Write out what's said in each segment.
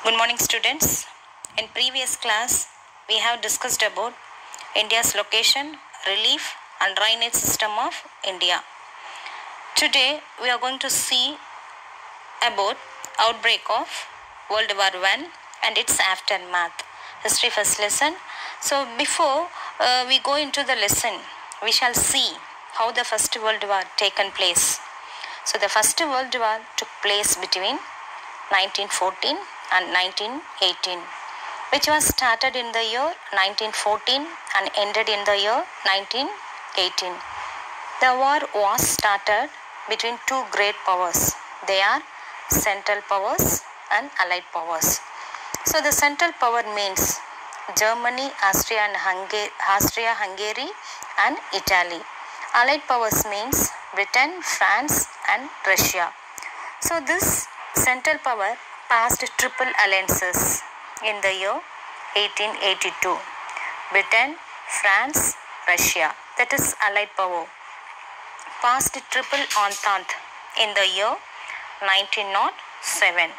Good morning, students. In previous class, we have discussed about India's location, relief and drainage system of India. Today, we are going to see about outbreak of World War I and its aftermath. History first lesson. So, before we go into the lesson, we shall see how the First World War taken place. So, the First World War took place between 1914 and 1918, which was started in the year 1914 and ended in the year 1918. The war was started between two great powers. They are Central Powers and Allied Powers. So the Central Power means Germany, Austria-Hungary and Italy. Allied Powers means Britain, France and Russia. So this Central Power passed triple alliances in the year 1882. Britain, France, Russia, that is Allied Power, passed triple entente in the year 1907.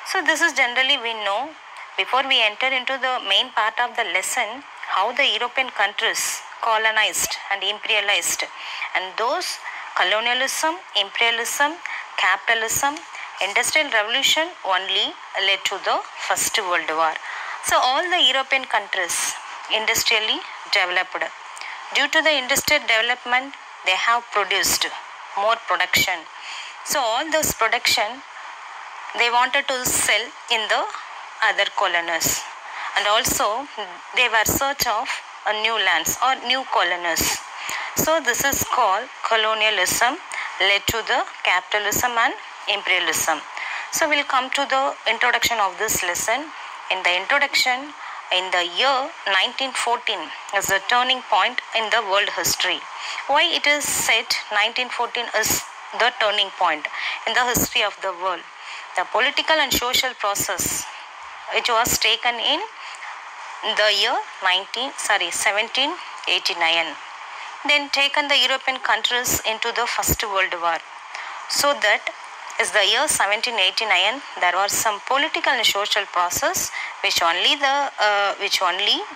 So this is generally we know. Before we enter into the main part of the lesson, how the European countries colonized and imperialized, and those colonialism, imperialism, capitalism, Industrial Revolution only led to the First World War. So all the European countries industrially developed. Due to the industrial development, they have produced more production. So all those production they wanted to sell in the other colonies, and also they were search of new lands or new colonies. So this is called colonialism led to the capitalism and imperialism. So we'll come to the introduction of this lesson. In the introduction, in the year 1914 is the turning point in the world history. Why it is said 1914 is the turning point in the history of the world? The political and social process which was taken in the year 1789, then taken the European countries into the First World War. So that is the year 1789. There was some political and social process which only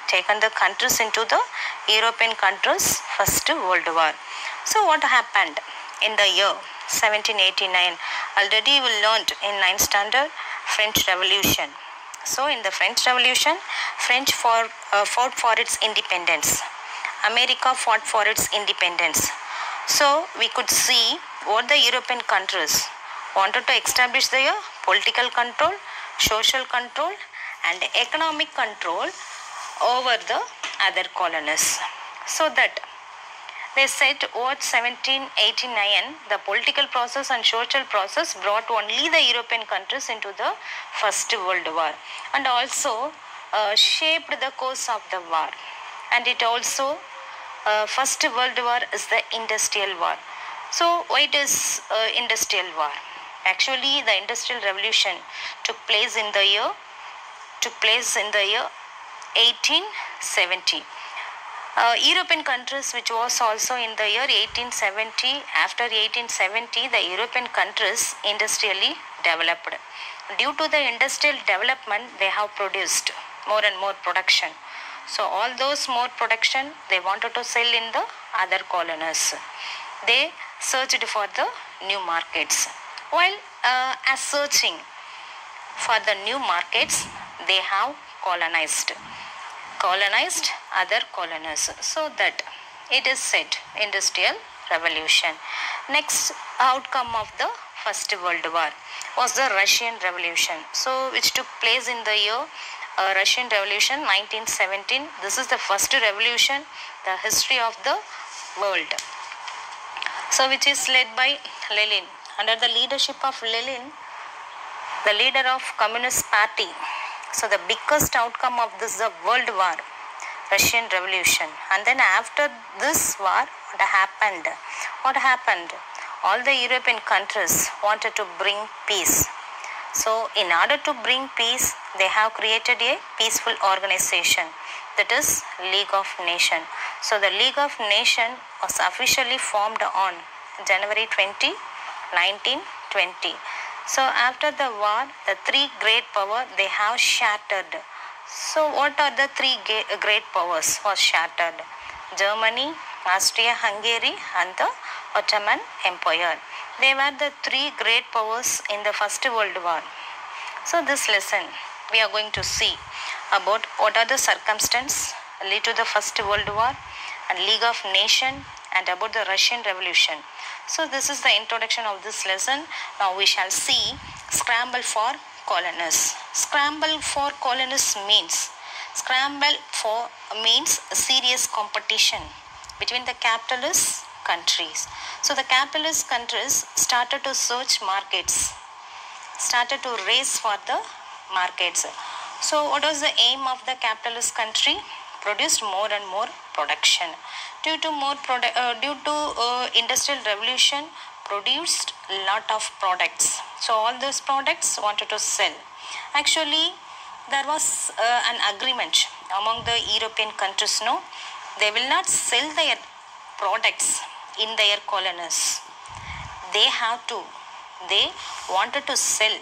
taken the countries into the European countries First World War. So what happened in the year 1789? Already we learned in 9th standard French Revolution. So in the French Revolution, French fought for its independence. America fought for its independence. So we could see what the European countries wanted to establish their political control, social control and economic control over the other colonies. So that they said what 1789, the political process and social process brought only the European countries into the First World War, and also shaped the course of the war. And it also First World War is the industrial war. So why it is industrial war? Actually, the Industrial Revolution took place in the year 1870. European countries which was also in the year 1870. After 1870, the European countries industrially developed. Due to the industrial development, they have produced more and more production. So all those more production they wanted to sell in the other colonies. They searched for the new markets. While as searching for the new markets, they have colonized other colonies. So that it is said Industrial Revolution. Next outcome of the First World War was the Russian Revolution. So which took place in the year Russian Revolution 1917. This is the first revolution, the history of the world. So which is led by Lenin. Under the leadership of Lenin, the leader of Communist Party. So the biggest outcome of this the World War, Russian Revolution. And then after this war, what happened? All the European countries wanted to bring peace. So in order to bring peace, they have created a peaceful organization, that is League of Nations. So the League of Nations was officially formed on January 20, 1920. So after the war, the three great powers, they have shattered. So what are the three great powers was shattered? Germany, Austria-Hungary and the Ottoman Empire. They were the three great powers in the First World War. So this lesson we are going to see about what are the circumstances lead to the First World War and League of Nations and about the Russian Revolution. So this is the introduction of this lesson. Now we shall see scramble for colonists. Scramble for colonists means serious competition between the capitalist countries. So the capitalist countries started to search markets, started to race for the markets. So what was the aim of the capitalist country? Produced more and more production. Due to industrial revolution, produced lot of products. So all those products wanted to sell. Actually, there was an agreement among the European countries. No, they will not sell their products in their colonies. They wanted to sell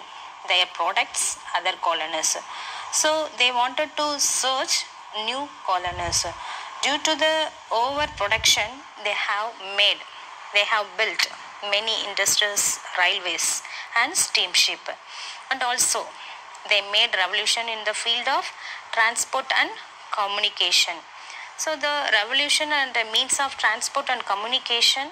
their products other colonies. So they wanted to search new colonies. Due to the overproduction, they have built many industries, railways and steamship. And also they made revolution in the field of transport and communication. So the revolution and the means of transport and communication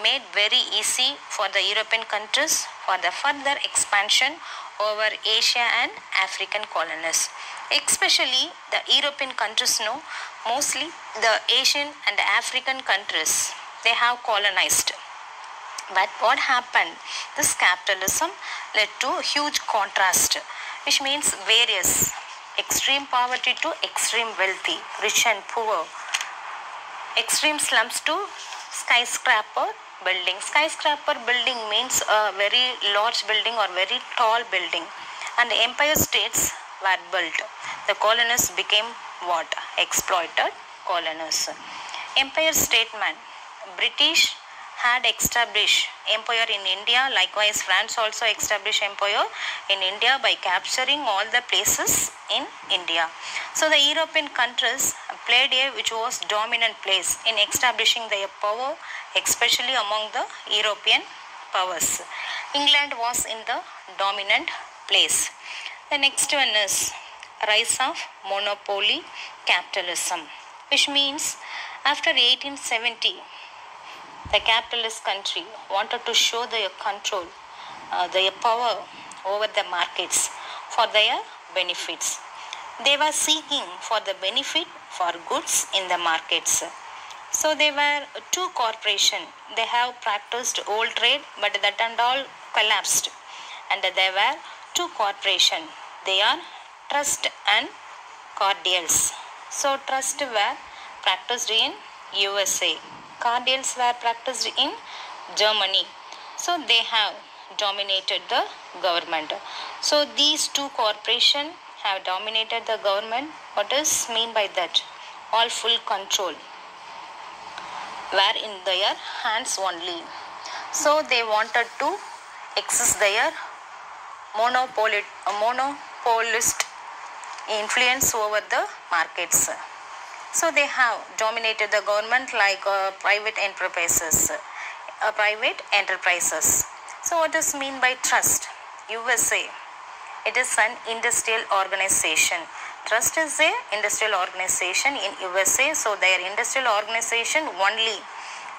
made very easy for the European countries for the further expansion over Asia and African colonies. Especially the European countries know, mostly the Asian and African countries, they have colonized. But what happened? This capitalism led to huge contrast, which means various extreme poverty to extreme wealthy, rich and poor, extreme slums to skyscraper building. Skyscraper building means a very large building or very tall building, and the empire states were built. The colonists became what? Exploited colonists. Empire statement. British had established empire in India. Likewise, France also established empire in India by capturing all the places in India. So the European countries played a which was dominant place in establishing their power, especially among the European powers. England was in the dominant place. The next one is rise of monopoly capitalism, which means after 1870, the capitalist country wanted to show their control, their power over the markets for their benefits. They were seeking for the benefit for goods in the markets. So there were two corporations. They have practiced old trade, but that and all collapsed. And there were two corporations. They are trust and cartels. So trust were practiced in USA. Cartels were practiced in Germany. So they have dominated the government. So these two corporations have dominated the government. What is mean by that? All full control were in their hands only. So they wanted to exercise their monopolist influence over the markets. So they have dominated the government like private enterprises. So what does mean by trust? USA. It is an industrial organization. Trust is a industrial organization in USA. So their industrial organization only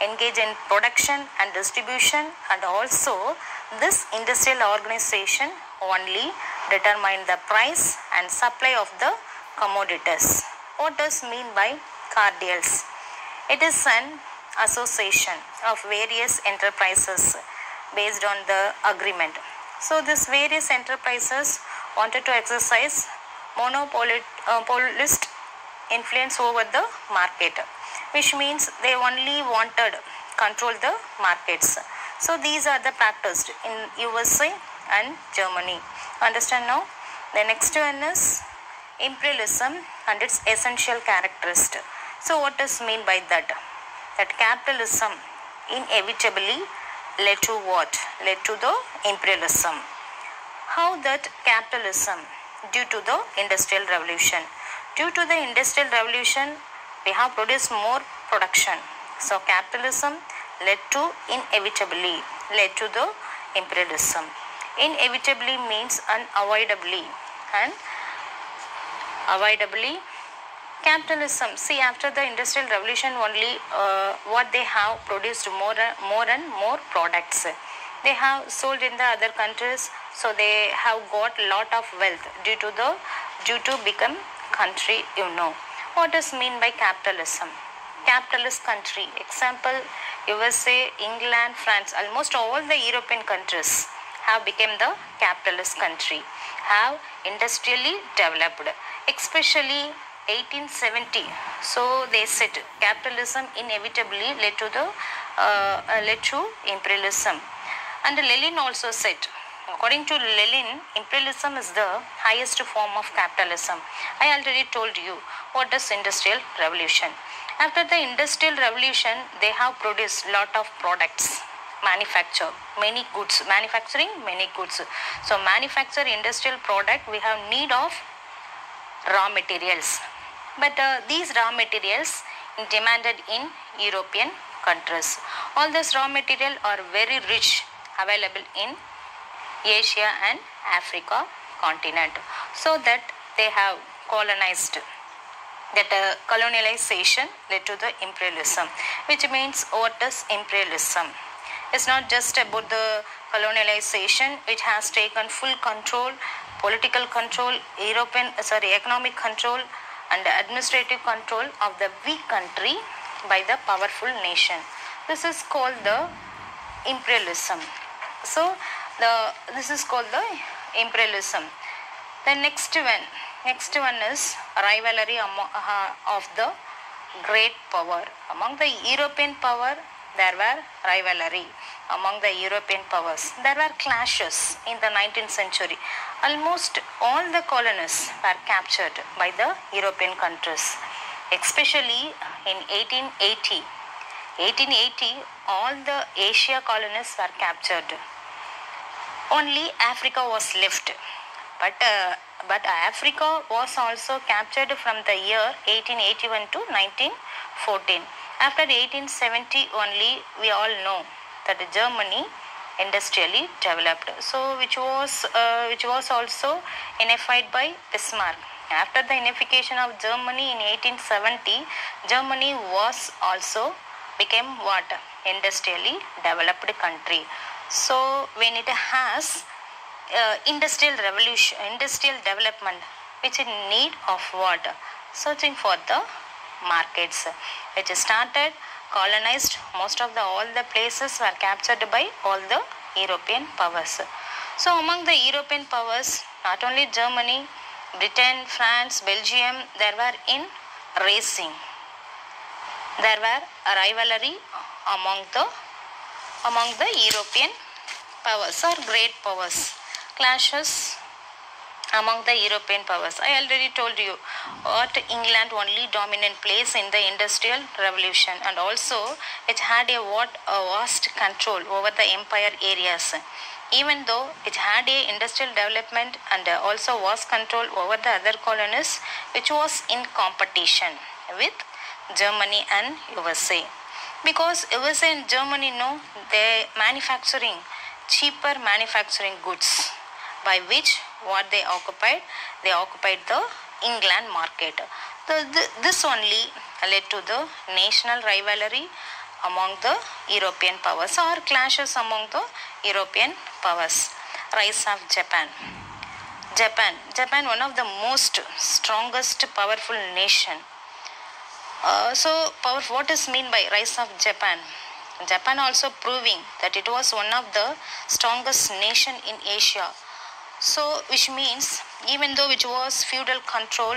engage in production and distribution, and also this industrial organization only determine the price and supply of the commodities. What does mean by cartels? It is an association of various enterprises based on the agreement. So these various enterprises wanted to exercise monopolist influence over the market, which means they only wanted control the markets. So these are the practiced in USA and Germany. Understand now? The next one is imperialism and its essential characteristic. So what does mean by that? That capitalism inevitably led to what? Led to the imperialism. How that capitalism due to the industrial revolution. Due to the industrial revolution, we have produced more production. So capitalism led to inevitably led to the imperialism. Inevitably means unavoidably, and avoidably capitalism. See, after the industrial revolution only, what they have produced more and more products. They have sold in the other countries, so they have got lot of wealth due to become country. What does mean by capitalism? Capitalist country, example USA, England, France, almost all the European countries have become the capitalist country, have industrially developed, especially 1870. So they said capitalism inevitably led to imperialism. And Lenin also said, according to Lenin, imperialism is the highest form of capitalism. I already told you what is industrial revolution. After the industrial revolution, they have produced lot of products, manufacturing many goods. So manufacture industrial product, we have need of raw materials. But these raw materials demanded in European countries. All this raw material are very rich, available in Asia and Africa continent. So that they have colonized. That colonialization led to the imperialism, which means what is imperialism? It's not just about the colonialization, it has taken full control, political control, economic control and administrative control of the weak country by the powerful nation. This is called the imperialism. So this is called the imperialism. The next one is rivalry of the great power. Among the European power, there were rivalry among the European powers. There were clashes in the 19th century. Almost all the colonies were captured by the European countries, especially in 1880. 1880, all the Asia colonies were captured. Only Africa was left. But Africa was also captured from the year 1881 to 1914. After 1870 only, we all know that Germany industrially developed. So which was also unified by Bismarck. After the unification of Germany in 1870, Germany was also became what? Industrially developed country. So when it has industrial development, which in need of what? Searching for the markets, which started colonized. Most of all the places were captured by all the European powers. So among the European powers, not only Germany, Britain, France, Belgium, there were in racing. There were a rivalry among the European powers or great powers. Clashes among the European powers. I already told you what England only dominant place in the industrial revolution, and also it had a vast control over the empire areas. Even though it had a industrial development and also vast control over the other colonies, which was in competition with Germany and USA. Because USA and Germany they manufacturing cheaper manufacturing goods, by which what they occupied the England market. This only led to the national rivalry among the European powers or clashes among the European powers. Rise of Japan. Japan, one of the most strongest powerful nation. What is mean by rise of Japan? Japan also proving that it was one of the strongest nation in Asia. So which means even though which was feudal control,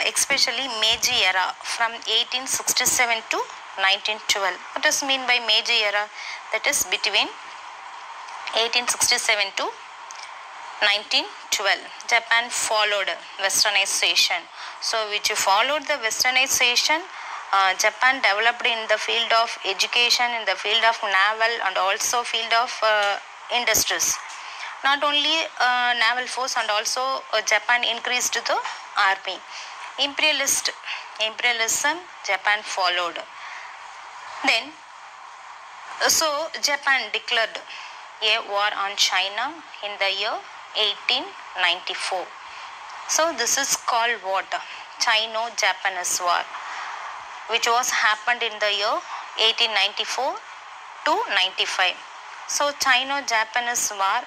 especially Meiji era from 1867 to 1912. What does mean by Meiji era? That is between 1867 to 1912. Japan followed westernization. So which followed the westernization, Japan developed in the field of education, in the field of naval and also field of industries. Not only naval force and also Japan increased the army. Imperialism, Japan followed. Then, so Japan declared a war on China in the year 1894. So this is called what? Chino-Japanese War, which was happened in the year 1894 to 95. So Chino-Japanese War,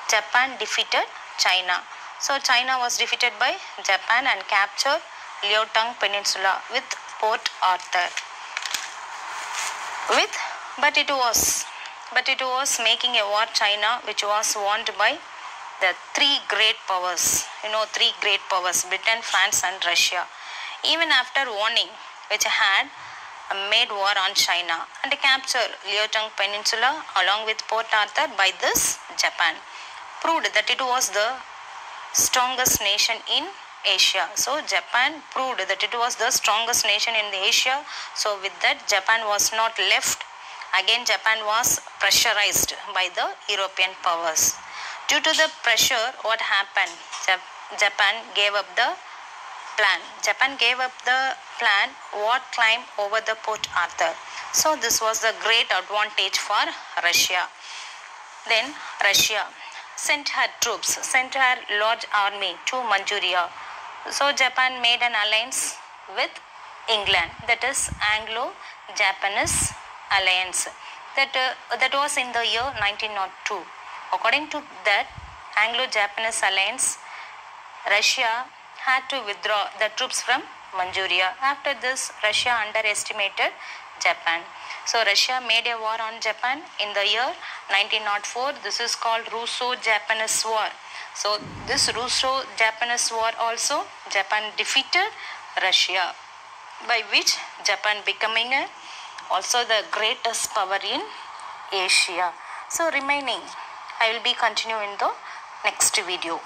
Japan defeated China. So China was defeated by Japan and captured Liaotong Peninsula with Port Arthur. But it was making a war China, which was won by the three great powers, Britain, France and Russia. Even after warning, which had made war on China and captured Liaotong Peninsula along with Port Arthur by this Japan, proved that it was the strongest nation in Asia. So Japan proved that it was the strongest nation in Asia. So with that, Japan was not left. Again, Japan was pressurized by the European powers. Due to the pressure, what happened? Japan gave up the plan. What climb over the Port Arthur. So this was the great advantage for Russia. Then Russia sent her large army to Manchuria. So Japan made an alliance with England, that is Anglo-Japanese alliance. That was in the year 1902. According to that Anglo-Japanese alliance, Russia had to withdraw the troops from Manchuria. After this, Russia underestimated Japan. So Russia made a war on Japan in the year 1904. This is called Russo-Japanese War. So this Russo-Japanese War also, Japan defeated Russia, by which Japan becoming also the greatest power in Asia. So remaining, I will be continuing in the next video.